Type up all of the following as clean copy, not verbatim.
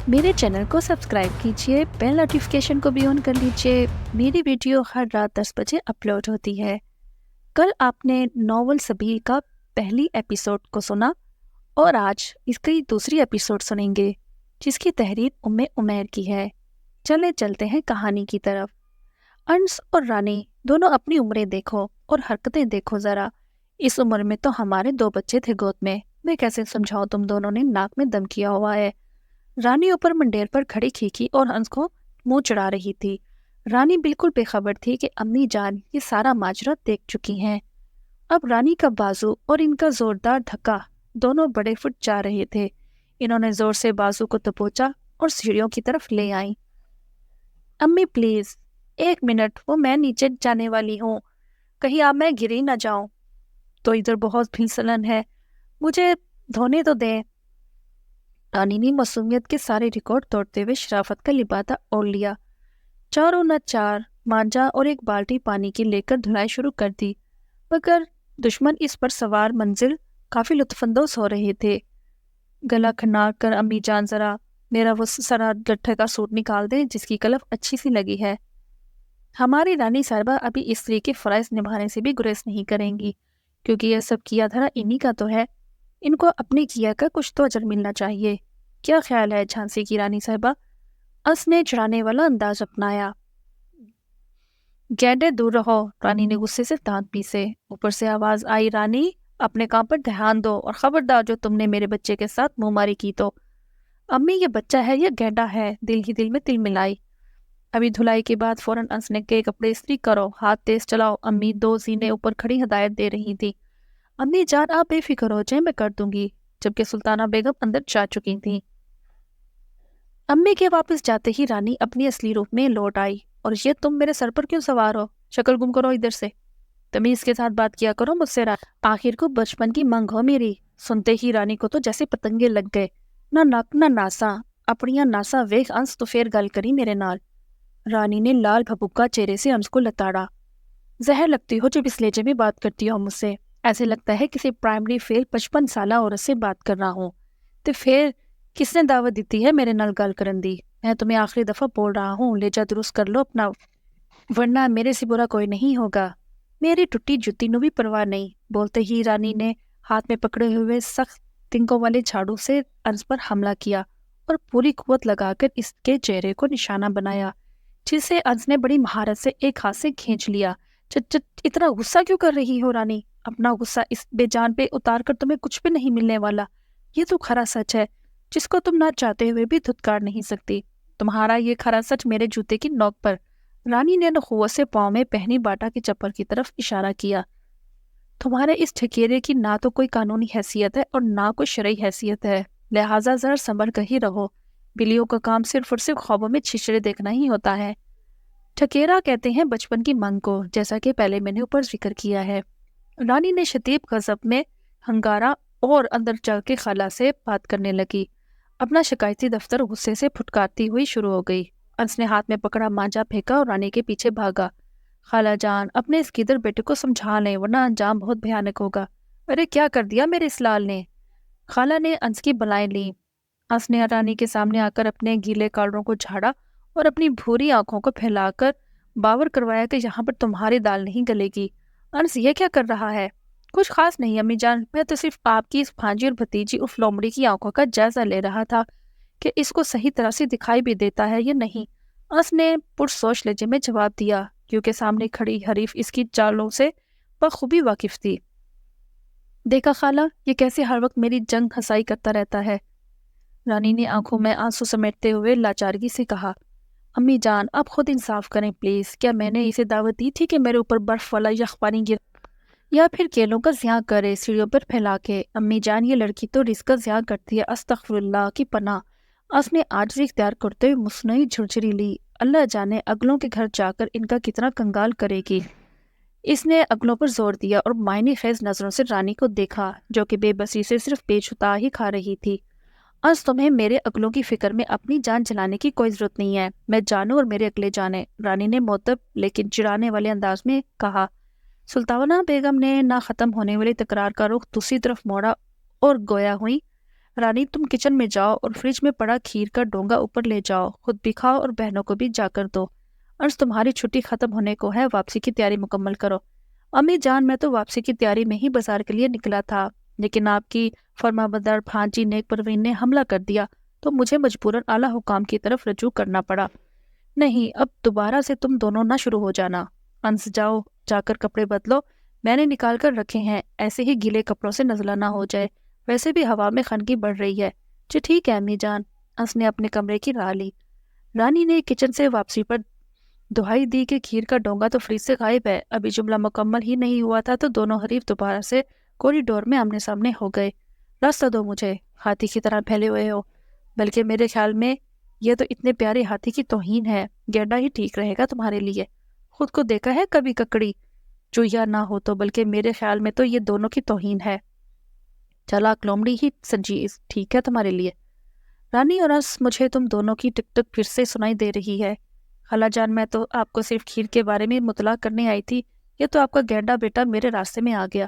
میرے چینل کو سبسکرائب کیجیے، بیل نوٹیفیکیشن کو بھی آن کر لیجیے۔ میری ویڈیو ہر رات 10 بجے اپلوڈ ہوتی ہے۔ کل آپ نے ناول سبیل کا پہلی ایپیسوڈ کو سنا اور آج اس کی دوسری ایپیسوڈ سنیں گے جس کی تحریر عمیر کی ہے۔ چلتے ہیں کہانی کی طرف۔ انس اور رانی دونوں اپنی عمریں دیکھو اور حرکتیں دیکھو ذرا۔ اس عمر میں تو ہمارے 2 بچے تھے گود میں کیسے سمجھاؤں تم دونوں نے ناک میں دم کیا ہوا ہے۔ رانی اوپر منڈیر پر کھڑی کھیکی اور ہنس کو منہ چڑھا رہی تھی۔ رانی بالکل بے خبر تھی کہ امی جان یہ سارا ماجرا دیکھ چکی ہیں۔ اب رانی کا بازو اور ان کا زوردار دھکا دونوں بڑے فٹ جا رہے تھے۔ انہوں نے زور سے بازو کو دبوچا اور سیڑھیوں کی طرف لے آئیں۔ امی پلیز 1 منٹ، وہ میں نیچے جانے والی ہوں، کہیں آپ میں گری نہ جاؤں۔ تو ادھر بہت پھسلن ہے، مجھے دھونے تو دیں۔ رانی نے معصومیت کے سارے ریکارڈ توڑتے ہوئے شرافت کا لبادہ اوڑھ لیا۔ چاروں نہ چار مانجا اور ایک بالٹی پانی کی لے کر دھلائی شروع کر دی، مگر دشمن اس پر سوار منزل کافی لطف اندوز ہو رہے تھے۔ گلا کھنار کر امی جان ذرا میرا وہ سرا گٹھے کا سوٹ نکال دیں جس کی کلف اچھی سی لگی ہے۔ ہماری رانی صاحبہ ابھی استری کے فرائض نبھانے سے بھی گریز نہیں کریں گی، کیونکہ یہ سب کیا دھرا انہی کا تو ہے۔ ان کو اپنے کیا کا کچھ تو اجر ملنا چاہیے۔ کیا خیال ہے جھانسی کی رانی صاحبہ؟ اس نے چڑھانے والا انداز اپنایا۔ گیڈے دور رہو، رانی نے غصے سے دانت پیسے۔ اوپر سے آواز آئی، رانی اپنے کام پر دھیان دو اور خبردار جو تم نے میرے بچے کے ساتھ منہ ماری کی تو۔ امی یہ بچہ ہے یا گینڈا ہے؟ دل ہی دل میں تل ملائی۔ ابھی دھلائی کے بعد فوراً انس نے کے کپڑے استری کرو، ہاتھ تیز چلاؤ۔ امی 2 زینے اوپر کھڑی ہدایت دے رہی تھی۔ امی جان آپ بے فکر ہو جائیں، میں کر دوں گی، جبکہ سلطانہ بیگم اندر جا چکی تھیں۔ امی کے واپس جاتے ہی رانی اپنی اصلی روپ میں لوٹ آئی۔ اور یہ تم میرے سر پر کیوں سوار ہو؟ شکل گم کرو ادھر سے، تمیز کے ساتھ بات کیا کرو مجھ سے۔ آخر کو بچپن کی منگ ہو میری۔ سنتے ہی رانی کو تو جیسے پتنگے لگ گئے۔ نہ نک نہ ناسا، اپنیاں ناسا ویخ انس تو پھر گل کری میرے نال۔ رانی نے لال بھبکا چہرے سے انس کو لتاڑا۔ زہر لگتی ہو جب اس لہجے میں بات کرتی ہو مجھ سے، ایسے لگتا ہے کسی پرائمری فیل 55 سالہ عورت سے بات کر رہا ہوں۔ تو پھر کس نے دعوت دیتی ہے میرے نال گل کرن دی؟ میں تمہیں آخری دفعہ بول رہا ہوں، لہجہ درست کر لو اپنا، ورنہ میرے سے برا کوئی نہیں ہوگا۔ میری ٹوٹی جتی نو بھی پرواہ نہیں۔ بولتے ہی رانی نے ہاتھ میں پکڑے ہوئے سخت تنکوں والے جھاڑو سے انس پر حملہ کیا اور پوری قوت لگا کر اس کے چہرے کو نشانہ بنایا، جسے انس نے بڑی مہارت سے ایک ہاتھ سے کھینچ لیا۔ اتنا غصہ کیوں کر رہی ہو رانی؟ اپنا غصہ اس بے جان پہ اتار کر تمہیں کچھ بھی نہیں ملنے والا۔ یہ تو کھرا سچ ہے جس کو تم نہ چاہتے ہوئے بھی دھتکار نہیں سکتی۔ تمہارا یہ کھرا سچ میرے جوتے کی نوک پر۔ رانی نے نخوت سے پاؤں میں پہنی باٹا کی چپل کی طرف اشارہ کیا۔ تمہارے اس ٹھکیرے کی نہ تو کوئی قانونی حیثیت ہے اور نہ کوئی شرعی حیثیت ہے، لہٰذا ذرا سنبھل کر ہی رہو۔ بلیوں کا کام صرف اور صرف خوابوں میں چھچڑے دیکھنا ہی ہوتا ہے۔ ٹھکیرا کہتے ہیں بچپن کی منگ کو، جیسا کہ پہلے میں نے اوپر ذکر کیا ہے۔ رانی نے شدید غضب میں ہنگارا اور اندر جا کے خالہ سے بات کرنے لگی۔ اپنا شکایتی دفتر غصے سے پھٹکارتی ہوئی شروع ہو گئی۔ انس نے ہاتھ میں پکڑا مانجا پھینکا اور رانی کے پیچھے بھاگا۔ خالہ جان اپنے اس گدڑ بیٹے کو سمجھا لیں ورنہ انجام بہت بھیانک ہوگا۔ ارے کیا کر دیا میرے اس لال نے؟ خالہ نے انس کی بلائیں لیں۔ انس نے رانی کے سامنے آ کر اپنے گیلے کالروں کو جھاڑا اور اپنی بھوری آنکھوں کو پھیلا کر باور کروایا کہ یہاں پر تمہاری دال نہیں گلے گی۔ انس یہ کیا کر رہا ہے؟ کچھ خاص نہیں امی جان، میں تو صرف آپ کی اس بھانجی اور بھتیجی اس لومڑی کی آنکھوں کا جائزہ لے رہا تھا کہ اس کو صحیح طرح سے دکھائی بھی دیتا ہے یا نہیں۔ انس نے پرسوچ لہجے میں جواب دیا، کیونکہ سامنے کھڑی حریف اس کی چالوں سے بخوبی واقف تھی۔ دیکھا خالہ، یہ کیسے ہر وقت میری جنگ ہنسائی کرتا رہتا ہے؟ رانی نے آنکھوں میں آنسو سمیٹتے ہوئے لاچارگی سے کہا۔ امی جان آپ خود انصاف کریں پلیز، کیا میں نے اسے دعوت دی تھی کہ میرے اوپر برف والا یخ پانی گر یا پھر کیلوں کا زیاں کرے سیڑھیوں پر پھیلا کے؟ امی جان یہ لڑکی تو رزق کا زیاں کرتی ہے، استغفر اللہ کی پناہ۔ اس نے عاجزی اختیار کرتے ہوئے مصنوعی جھرجھری لی۔ اللہ جانے اگلوں کے گھر جا کر ان کا کتنا کنگال کرے گی۔ اس نے اگلوں پر زور دیا اور معنی خیز نظروں سے رانی کو دیکھا جو کہ بے بسی سے صرف پیچھتا ہی کھا رہی تھی۔ انس تمہیں میرے اگلوں کی فکر میں اپنی جان جلانے کی کوئی ضرورت نہیں ہے، میں جانوں اور میرے اگلے جانے، رانی نے معتب لیکن چڑانے والے انداز میں کہا۔ سلطانہ بیگم نے نہ ختم ہونے والی تکرار کا رخ دوسری طرف موڑا اور گویا ہوئی، رانی تم کچن میں جاؤ اور فریج میں پڑا کھیر کا ڈونگا اوپر لے جاؤ، خود بھی کھاؤ اور بہنوں کو بھی جا کر دو۔ ارض تمہاری چھٹی ختم ہونے کو ہے، واپسی کی تیاری مکمل کرو۔ امی جان میں تو واپسی کی تیاری میں ہی بازار کے لیے نکلا تھا، لیکن آپ کی فرمانبردار بھانجی نیک پروین نے حملہ کر دیا تو مجھے مجبوراً اعلیٰ حکام کی طرف رجوع کرنا پڑا۔ نہیں، اب دوبارہ سے تم دونوں نہ شروع ہو جانا۔ انس جاؤ، جا کر کپڑے بدلو، میں نے نکال کر رکھے ہیں، ایسے ہی گیلے کپڑوں سے نزلہ نہ ہو جائے، ویسے بھی ہوا میں خنکی بڑھ رہی ہے۔ جی ٹھیک ہے امی جان۔ انس نے اپنے کمرے کی راہ لی۔ رانی نے کچن سے واپسی پر دہائی دی کہ کھیر کا ڈونگا تو فریج سے غائب ہے۔ ابھی جملہ مکمل ہی نہیں ہوا تھا تو دونوں حریف دوبارہ سے کوریڈور میں آمنے سامنے ہو گئے۔ راستہ دو مجھے، ہاتھی کی طرح پھیلے ہوئے ہو، بلکہ میرے خیال میں یہ تو اتنے پیارے ہاتھی کی توہین ہے، گینڈا ہی ٹھیک رہے گا تمہارے لیے۔ خود کو دیکھا ہے کبھی ککڑی؟ چوہیا نہ ہو تو، بلکہ میرے خیال میں تو یہ دونوں کی توہین ہے۔ چالاک لومڑی ہی سنجیز ٹھیک ہے تمہارے لیے۔ رانی اور انس، مجھے تم دونوں کی ٹک ٹک پھر سے سنائی دے رہی ہے۔ خالہ جان، میں تو آپ کو صرف کھیر کے بارے میں مطلع کرنے آئی تھی، یہ تو آپ کا گینڈا بیٹا میرے راستے میں آ گیا۔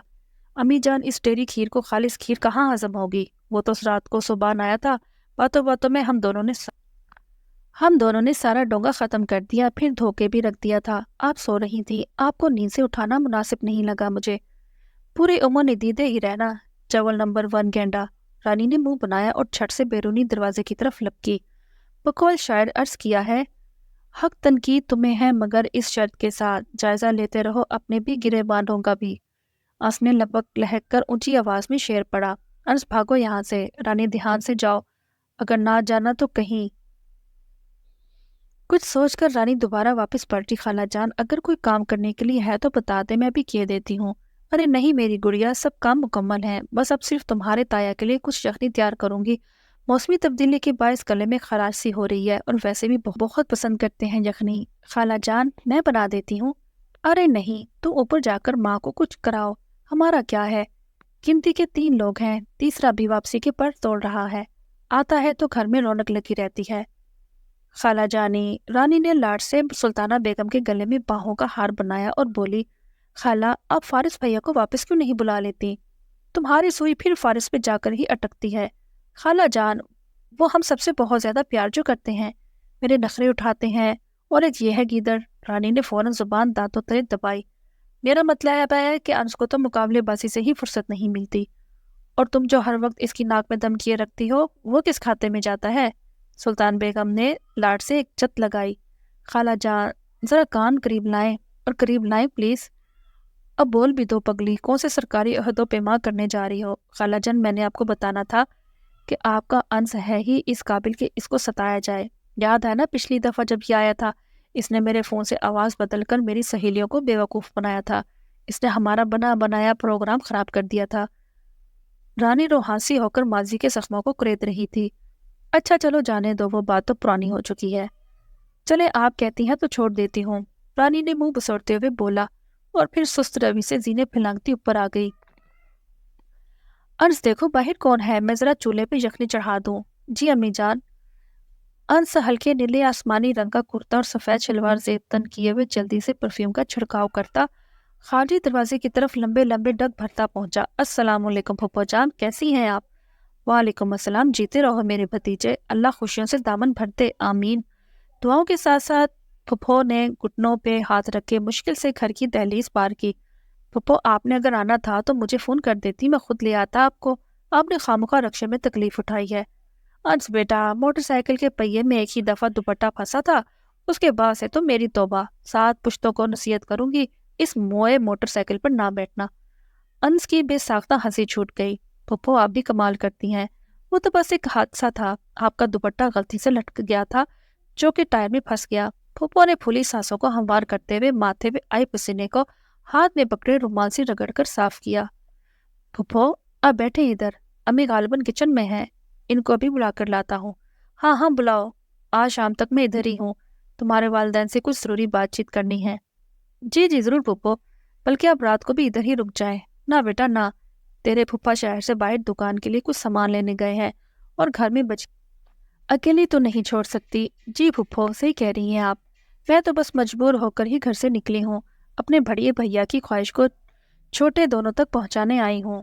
امی جان، اس ٹیری کھیر کو خالص کھیر کہاں ہضم ہوگی؟ وہ تو رات کو صبح آیا تھا، باتوں باتوں میں ہم دونوں نے سارا ڈونگا ختم کر دیا، پھر دھو کے بھی رکھ دیا تھا۔ آپ سو رہی تھی، آپ کو نیند سے اٹھانا مناسب نہیں لگا مجھے۔ پوری عمر ندیدے ہی رہنا، چول نمبر 1 گینڈا۔ رانی نے منہ بنایا اور چھٹ سے بیرونی دروازے کی طرف لپکی۔ بقول شاعر عرض کیا ہے، حق تنقید تمہیں ہے مگر اس شرط کے ساتھ، جائزہ لیتے رہو اپنے بھی گرے بانڈوں کا بھی۔ انس نے لپک لہک کر اونچی آواز میں شعر پڑھا۔ انس بھاگو یہاں سے، رانی دھیان سے جاؤ، اگر نہ جانا تو کہیں۔ کچھ سوچ کر رانی دوبارہ واپس پلٹی۔ خالہ جان، اگر کوئی کام کرنے کے لیے ہے تو بتا دے، میں بھی کیے دیتی ہوں۔ ارے نہیں میری گڑیا، سب کام مکمل ہیں، بس اب صرف تمہارے تایا کے لیے کچھ یخنی تیار کروں گی۔ موسمی تبدیلی کے باعث گلے میں خراش سی ہو رہی ہے اور ویسے بھی بہت پسند کرتے ہیں یخنی۔ خالہ جان، میں بنا دیتی ہوں۔ ارے نہیں، تو اوپر جا کر ماں کو کچھ کراؤ، ہمارا کیا ہے، گنتی کے 3 لوگ ہیں، تیسرا بھی واپسی کے پر توڑ رہا ہے، آتا ہے تو گھر میں رونق لگی رہتی ہے۔ خالہ جانی، رانی نے لاڈ سے سلطانہ بیگم کے گلے میں باہوں کا ہار بنایا اور بولی، خالہ آپ فارس بھیا کو واپس کیوں نہیں بلا لیتی؟ تمہاری سوئی پھر فارس پہ جا کر ہی اٹکتی ہے۔ خالہ جان، وہ ہم سب سے بہت زیادہ پیار جو کرتے ہیں، میرے نخرے اٹھاتے ہیں، اور ایک یہ ہے گیدڑ۔ رانی نے فوراً زبان دانتوں تلے دبائی۔ میرا مطلب ہے کہ انس کو تو مقابلے بازی سے ہی فرصت نہیں ملتی، اور تم جو ہر وقت اس کی ناک میں دم کیے رکھتی ہو، وہ کس کھاتے میں جاتا ہے؟ سلطان بیگم نے لاڈ سے ایک چت لگائی۔ خالہ جان، ذرا کان قریب لائیں، اور قریب لائیں پلیز۔ اب بول بھی دو پگلی، کون سے سرکاری عہد و پیما کرنے جا رہی ہو؟ خالہ جان، میں نے آپ کو بتانا تھا کہ آپ کا انس ہے ہی اس قابل کہ اس کو ستایا جائے۔ یاد ہے نا پچھلی دفعہ جب یہ آیا تھا، اس نے میرے فون سے آواز بدل کر میری سہیلیوں کو بیوقوف بنایا تھا، اس نے ہمارا بنا بنایا پروگرام خراب کر دیا تھا۔ رانی روحانسی ہو کر ماضی کے زخموں کو کرید رہی تھی۔ اچھا چلو جانے دو، وہ بات تو پرانی ہو چکی ہے، چلے آپ کہتی ہیں تو چھوڑ دیتی ہوں۔ رانی نے منہ بسوڑتے ہوئے بولا، اور پھر سست روی سے زینے پھلانگتی اوپر آ گئی۔ انس دیکھو باہر کون ہے، میں ذرا چولہے پہ یخنی چڑھا دوں۔ جی امی جان۔ انس ہلکے نیلے آسمانی رنگ کا کرتا اور سفید شلوار زیب تن کیے ہوئے جلدی سے پرفیوم کا چھڑکاؤ کرتا خارجی دروازے کی طرف لمبے لمبے ڈگ بھرتا پہنچا۔ السلام علیکم پھپھو جان، کیسی ہیں آپ؟ وعلیکم السلام، جیتے رہو میرے بھتیجے، اللہ خوشیوں سے دامن بھرتے، آمین۔ دعاؤں کے ساتھ ساتھ پھپھو نے گھٹنوں پہ ہاتھ رکھ کے مشکل سے گھر کی دہلیز پار کی۔ پھپھو، آپ نے اگر آنا تھا تو مجھے فون کر دیتی، میں خود لے آتا آپ کو، آپ نے خامخواہ رکشے میں تکلیف اٹھائی ہے۔ انس بیٹا، موٹر سائیکل کے پہیے میں ایک ہی دفعہ دوپٹہ پھنسا تھا، اس کے بعد سے تو میری توبہ، 7 پشتوں کو نصیحت کروں گی اس موئے موٹر سائیکل پر نہ بیٹھنا۔ انس کی بے ساختہ ہنسی چھوٹ گئی۔ پھپھو آپ بھی کمال کرتی ہیں، وہ تو بس ایک حادثہ تھا، آپ کا دوپٹہ غلطی سے لٹک گیا تھا جو کہ ٹائر میں پھنس گیا۔ پھپھو نے پھولی سانسوں کو ہموار کرتے ہوئے ماتھے پہ آئے پسینے کو ہاتھ میں پکڑے رومال سے رگڑ کر صاف کیا۔ پھپھو آپ بیٹھے ادھر، امی غالباً کچن میں ہیں، ان کو ابھی بلا کر لاتا ہوں۔ ہاں ہاں بلاؤ، آج شام تک میں ادھر ہی ہوں، تمہارے والدین سے کچھ ضروری بات چیت کرنی ہے۔ جی جی ضرور پھپھو، بلکہ آپ رات کو بھی ادھر ہی رک جائیں۔ نہ بیٹا نہ، تیرے پھپھا شہر سے باہر دکان کے لیے کچھ سامان لینے گئے ہیں اور گھر میں اکیلی تو نہیں چھوڑ سکتی۔ جی پھپھو صحیح کہہ رہی ہیں آپ، میں تو بس مجبور ہو کر ہی گھر سے نکلی ہوں، اپنے بڑے بھیا کی خواہش کو چھوٹے دونوں تک پہنچانے آئی ہوں۔